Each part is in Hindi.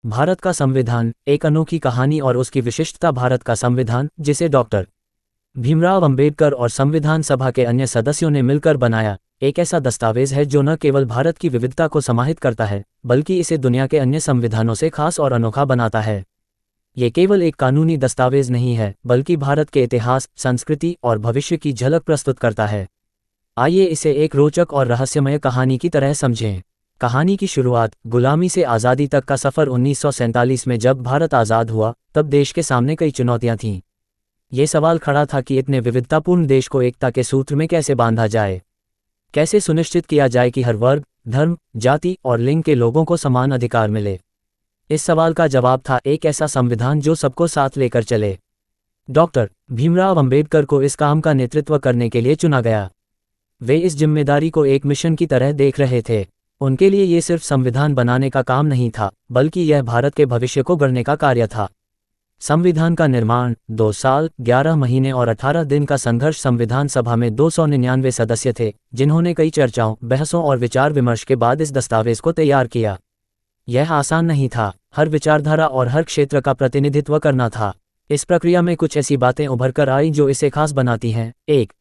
भारत का संविधान, एक अनोखी कहानी और उसकी विशिष्टता। भारत का संविधान, जिसे डॉक्टर भीमराव अंबेडकर और संविधान सभा के अन्य सदस्यों ने मिलकर बनाया, एक ऐसा दस्तावेज है जो न केवल भारत की विविधता को समाहित करता है, बल्कि इसे दुनिया के अन्य संविधानों से खास और अनोखा बनाता है। ये केवल एक कानूनी दस्तावेज नहीं है, बल्कि भारत के इतिहास, संस्कृति और भविष्य की झलक प्रस्तुत करता है। आइए इसे एक रोचक और रहस्यमय कहानी की तरह समझें। कहानी की शुरुआत, गुलामी से आज़ादी तक का सफ़र। 1947 में जब भारत आज़ाद हुआ, तब देश के सामने कई चुनौतियां थीं। ये सवाल खड़ा था कि इतने विविधतापूर्ण देश को एकता के सूत्र में कैसे बांधा जाए। कैसे सुनिश्चित किया जाए कि हर वर्ग, धर्म, जाति और लिंग के लोगों को समान अधिकार मिले। इस सवाल का जवाब था एक ऐसा संविधान जो सबको साथ लेकर चले। डॉक्टर भीमराव अंबेडकर को इस काम का नेतृत्व करने के लिए चुना गया। वे इस जिम्मेदारी को एक मिशन की तरह देख रहे थे। उनके लिए ये सिर्फ संविधान बनाने का काम नहीं था, बल्कि यह भारत के भविष्य को गढ़ने का कार्य था। संविधान का निर्माण, 2 साल, 11 महीने और 18 दिन का संघर्ष। संविधान सभा में 299 सदस्य थे, जिन्होंने कई चर्चाओं, बहसों और विचार विमर्श के बाद इस दस्तावेज को तैयार किया। यह आसान नहीं था, हर विचारधारा और हर क्षेत्र का प्रतिनिधित्व करना था। इस प्रक्रिया में कुछ ऐसी बातें उभर कर आई जो इसे खास बनाती हैं। 1.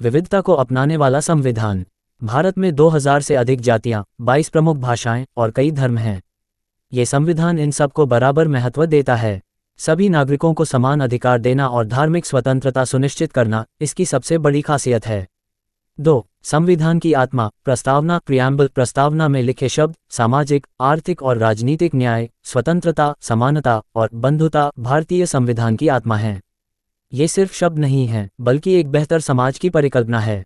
विविधता को अपनाने वाला संविधान। भारत में 2000 से अधिक जातियां, 22 प्रमुख भाषाएं और कई धर्म हैं। ये संविधान इन सब को बराबर महत्व देता है। सभी नागरिकों को समान अधिकार देना और धार्मिक स्वतंत्रता सुनिश्चित करना इसकी सबसे बड़ी खासियत है। 2. संविधान की आत्मा। प्रस्तावना, प्रियम्बल। प्रस्तावना में लिखे शब्द सामाजिक, आर्थिक और राजनीतिक न्याय, स्वतंत्रता, समानता और बंधुता भारतीय संविधान की आत्मा हैं। ये सिर्फ शब्द नहीं हैं, बल्कि एक बेहतर समाज की परिकल्पना है।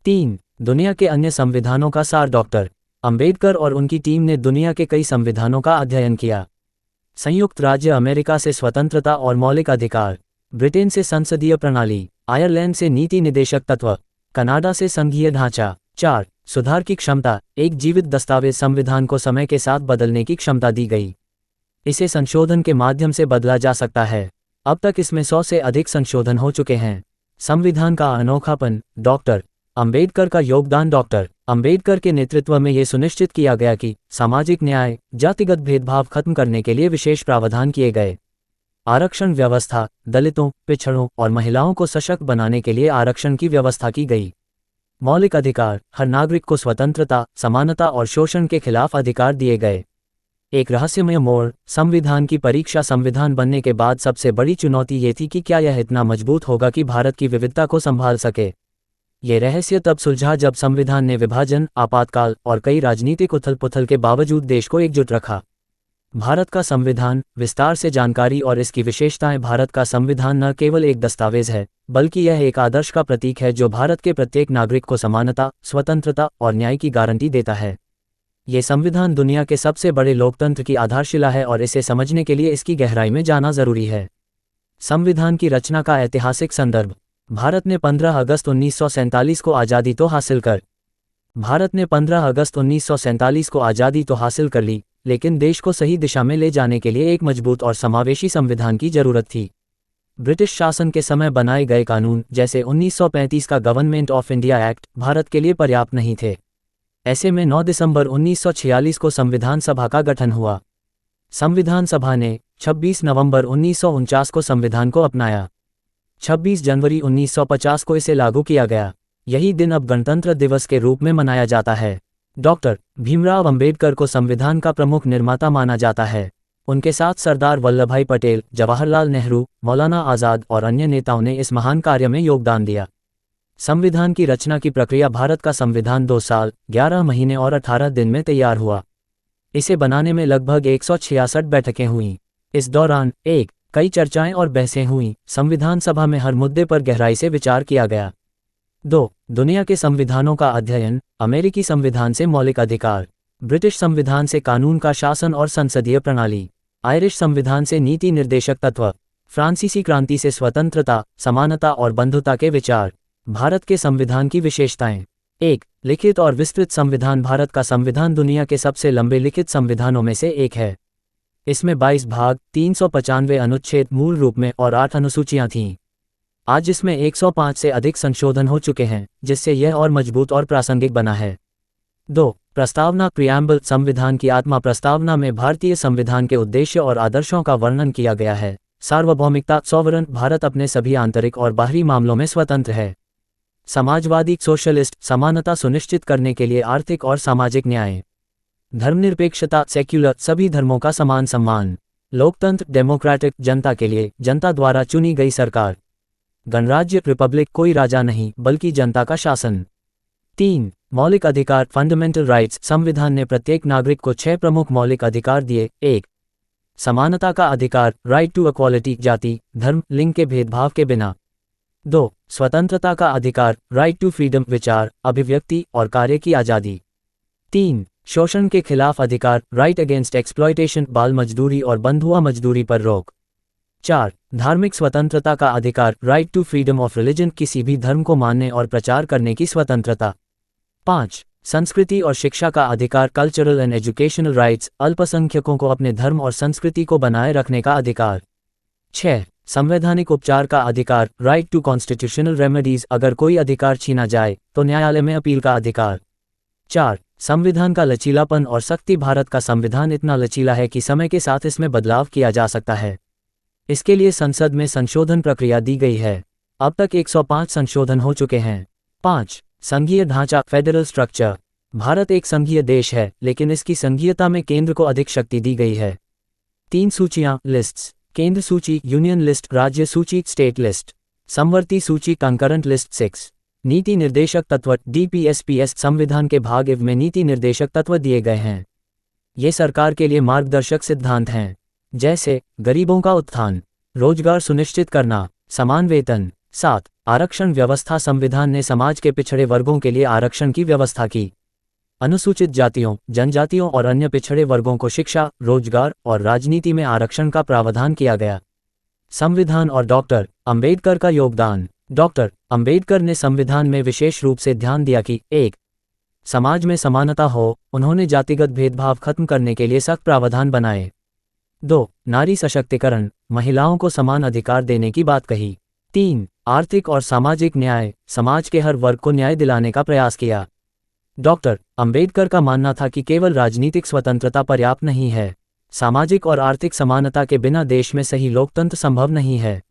3. दुनिया के अन्य संविधानों का सार। डॉक्टर अंबेडकर और उनकी टीम ने दुनिया के कई संविधानों का अध्ययन किया। संयुक्त राज्य अमेरिका से स्वतंत्रता और मौलिक अधिकार, ब्रिटेन से संसदीय प्रणाली, आयरलैंड से नीति निदेशक तत्व, कनाडा से संघीय ढांचा। 4. सुधार की क्षमता। एक जीवित दस्तावेज संविधान को समय के साथ बदलने की क्षमता दी गई। इसे संशोधन के माध्यम से बदला जा सकता है। अब तक इसमें 100 से अधिक संशोधन हो चुके हैं। संविधान का अनोखापन। डॉक्टर अंबेडकर का योगदान। डॉक्टर अंबेडकर के नेतृत्व में ये सुनिश्चित किया गया कि सामाजिक न्याय, जातिगत भेदभाव खत्म करने के लिए विशेष प्रावधान किए गए। आरक्षण व्यवस्था। दलितों, पिछड़ों और महिलाओं को सशक्त बनाने के लिए आरक्षण की व्यवस्था की गई। मौलिक अधिकार। हर नागरिक को स्वतंत्रता, समानता और शोषण के खिलाफ अधिकार दिए गए। एक रहस्यमय मोड़। संविधान की परीक्षा। संविधान बनने के बाद सबसे बड़ी चुनौती ये थी कि क्या यह इतना मजबूत होगा कि भारत की विविधता को संभाल सके। ये रहस्य तब सुलझा जब संविधान ने विभाजन, आपातकाल और कई राजनीतिक उथल-पुथल के बावजूद देश को एकजुट रखा। भारत का संविधान, विस्तार से जानकारी और इसकी विशेषताएं। भारत का संविधान न केवल एक दस्तावेज है, बल्कि यह एक आदर्श का प्रतीक है जो भारत के प्रत्येक नागरिक को समानता, स्वतंत्रता और न्याय की गारंटी देता है। ये संविधान दुनिया के सबसे बड़े लोकतंत्र की आधारशिला है और इसे समझने के लिए इसकी गहराई में जाना जरूरी है। संविधान की रचना का ऐतिहासिक संदर्भ। भारत ने 15 अगस्त 1947 को आज़ादी तो हासिल कर ली, लेकिन देश को सही दिशा में ले जाने के लिए एक मजबूत और समावेशी संविधान की जरूरत थी। ब्रिटिश शासन के समय बनाए गए कानून, जैसे 1935 का government of India act, Bharat के लिए पर्याप्त नहीं थे। ऐसे में 9 दिसंबर 1946 को संविधान सभा का गठन हुआ। संविधान सभा ने 26 नवंबर 1949 को संविधान को अपनाया। 26 जनवरी 1950 को इसे लागू किया गया। यही दिन अब गणतंत्र दिवस के रूप में मनाया जाता है। डॉक्टर भीमराव अंबेडकर को संविधान का प्रमुख निर्माता माना जाता है। उनके साथ सरदार वल्लभभाई पटेल, जवाहरलाल नेहरू, मौलाना आज़ाद और अन्य नेताओं ने इस महान कार्य में योगदान दिया। संविधान की रचना की प्रक्रिया। भारत का संविधान 2 साल, 11 महीने और 18 दिन में तैयार हुआ। इसे बनाने में लगभग 166 बैठकें हुईं। इस दौरान कई चर्चाएं और बहसें हुईं। संविधान सभा में हर मुद्दे पर गहराई से विचार किया गया। 2. दुनिया के संविधानों का अध्ययन। अमेरिकी संविधान से मौलिक अधिकार, ब्रिटिश संविधान से कानून का शासन और संसदीय प्रणाली, आयरिश संविधान से नीति निर्देशक तत्व, फ्रांसीसी क्रांति से स्वतंत्रता, समानता और बंधुता के विचार। भारत के संविधान की विशेषताएं। 1. लिखित और विस्तृत संविधान। भारत का संविधान दुनिया के सबसे लंबे लिखित संविधानों में से एक है। इसमें 22 भाग, 395 अनुच्छेद मूल रूप में और 8 अनुसूचियां थीं। आज इसमें 105 से अधिक संशोधन हो चुके हैं, जिससे यह और मजबूत और प्रासंगिक बना है। 2. प्रस्तावना प्रियम्बल संविधान की आत्मा। प्रस्तावना में भारतीय संविधान के उद्देश्य और आदर्शों का वर्णन किया गया है। सार्वभौमिकता सॉवरन, भारत अपने सभी आंतरिक और बाहरी मामलों में स्वतंत्र है। समाजवादी सोशलिस्ट, समानता सुनिश्चित करने के लिए आर्थिक और सामाजिक न्याय। धर्मनिरपेक्षता सेक्युलर, सभी धर्मों का समान सम्मान। लोकतंत्र डेमोक्रेटिक, जनता के लिए, जनता द्वारा चुनी गई सरकार। गणराज्य रिपब्लिक, कोई राजा नहीं बल्कि जनता का शासन। 3. मौलिक अधिकार फंडामेंटल राइट्स, संविधान ने प्रत्येक नागरिक को 6 प्रमुख मौलिक अधिकार दिए। 1. समानता का अधिकार राइट टू इक्वालिटी, जाति धर्म लिंग के भेदभाव के बिना। 2. स्वतंत्रता का अधिकार राइट टू फ्रीडम, विचार अभिव्यक्ति और कार्य की आज़ादी। 3. शोषण के खिलाफ अधिकार राइट अगेंस्ट एक्सप्लॉयटेशन, बाल मजदूरी और बंधुआ मजदूरी पर रोक। 4. धार्मिक स्वतंत्रता का अधिकार right to freedom of religion, किसी भी धर्म को मानने और प्रचार करने की स्वतंत्रता। 5. संस्कृति और शिक्षा का अधिकार कल्चरल एंड एजुकेशनल राइट्स, अल्पसंख्यकों को अपने धर्म और संस्कृति को बनाए रखने का अधिकार। 6. संवैधानिक उपचार का अधिकार राइट टू कॉन्स्टिट्यूशनल रेमेडीज, अगर कोई अधिकार छीना जाए तो न्यायालय में अपील का अधिकार। 4. संविधान का लचीलापन और सख्ती, भारत का संविधान इतना लचीला है कि समय के साथ इसमें बदलाव किया जा सकता है। इसके लिए संसद में संशोधन प्रक्रिया दी गई है। अब तक 105 संशोधन हो चुके हैं। 5. संघीय ढांचा फेडरल स्ट्रक्चर, भारत एक संघीय देश है लेकिन इसकी संघीयता में केंद्र को अधिक शक्ति दी गई है। 3 सूचियां लिस्ट्स, केंद्र सूची यूनियन लिस्ट, राज्य सूची स्टेट लिस्ट, समवर्ती सूची कंकरेंट लिस्ट। 6. नीति निर्देशक तत्व DPSPS, संविधान के भाग इव में नीति निर्देशक तत्व दिए गए हैं। ये सरकार के लिए मार्गदर्शक सिद्धांत हैं, जैसे गरीबों का उत्थान, रोजगार सुनिश्चित करना, समान वेतन। 7. आरक्षण व्यवस्था, संविधान ने समाज के पिछड़े वर्गों के लिए आरक्षण की व्यवस्था की। अनुसूचित जातियों, जनजातियों और अन्य पिछड़े वर्गों को शिक्षा, रोजगार और राजनीति में आरक्षण का प्रावधान किया गया। संविधान और डॉक्टर अंबेडकर का योगदान। डॉक्टर अंबेडकर ने संविधान में विशेष रूप से ध्यान दिया कि 1. समाज में समानता हो, उन्होंने जातिगत भेदभाव खत्म करने के लिए सख्त प्रावधान बनाए। 2. नारी सशक्तिकरण, महिलाओं को समान अधिकार देने की बात कही। 3. आर्थिक और सामाजिक न्याय, समाज के हर वर्ग को न्याय दिलाने का प्रयास किया। डॉक्टर अंबेडकर का मानना था कि केवल राजनीतिक स्वतंत्रता पर्याप्त नहीं है, सामाजिक और आर्थिक समानता के बिना देश में सही लोकतंत्र संभव नहीं है।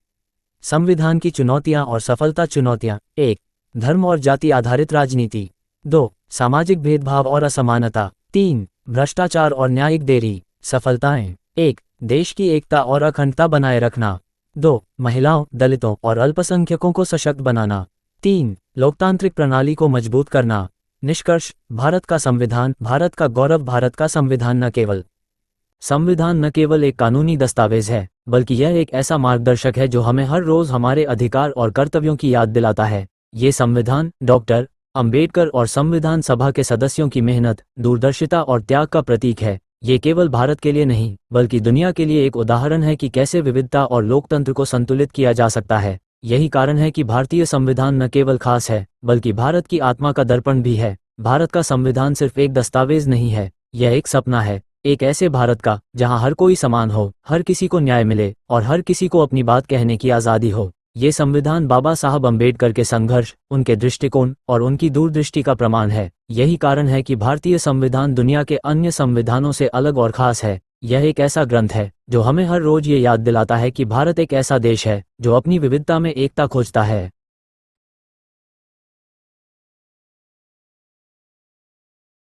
संविधान की चुनौतियां और सफलता। चुनौतियां 1. धर्म और जाति आधारित राजनीति। 2. सामाजिक भेदभाव और असमानता। 3. भ्रष्टाचार और न्यायिक देरी। सफलताएं 1. देश की एकता और अखंडता बनाए रखना। 2. महिलाओं, दलितों और अल्पसंख्यकों को सशक्त बनाना। 3. लोकतांत्रिक प्रणाली को मजबूत करना। निष्कर्ष, भारत का संविधान भारत का गौरव। भारत का संविधान न केवल एक कानूनी दस्तावेज है, बल्कि यह एक ऐसा मार्गदर्शक है जो हमें हर रोज हमारे अधिकार और कर्तव्यों की याद दिलाता है। ये संविधान डॉक्टर अंबेडकर और संविधान सभा के सदस्यों की मेहनत, दूरदर्शिता और त्याग का प्रतीक है। ये केवल भारत के लिए नहीं, बल्कि दुनिया के लिए एक उदाहरण है कि कैसे विविधता और लोकतंत्र को संतुलित किया जा सकता है। यही कारण है कि भारतीय संविधान न केवल खास है, बल्कि भारत की आत्मा का दर्पण भी है। भारत का संविधान सिर्फ एक दस्तावेज नहीं है, यह एक सपना है, एक ऐसे भारत का जहां हर कोई समान हो, हर किसी को न्याय मिले और हर किसी को अपनी बात कहने की आज़ादी हो। ये संविधान बाबा साहब अंबेडकर के संघर्ष, उनके दृष्टिकोण और उनकी दूरदृष्टि का प्रमाण है। यही कारण है कि भारतीय संविधान दुनिया के अन्य संविधानों से अलग और खास है। यह एक ऐसा ग्रंथ है जो हमें हर रोज ये याद दिलाता है कि भारत एक ऐसा देश है जो अपनी विविधता में एकता खोजता है।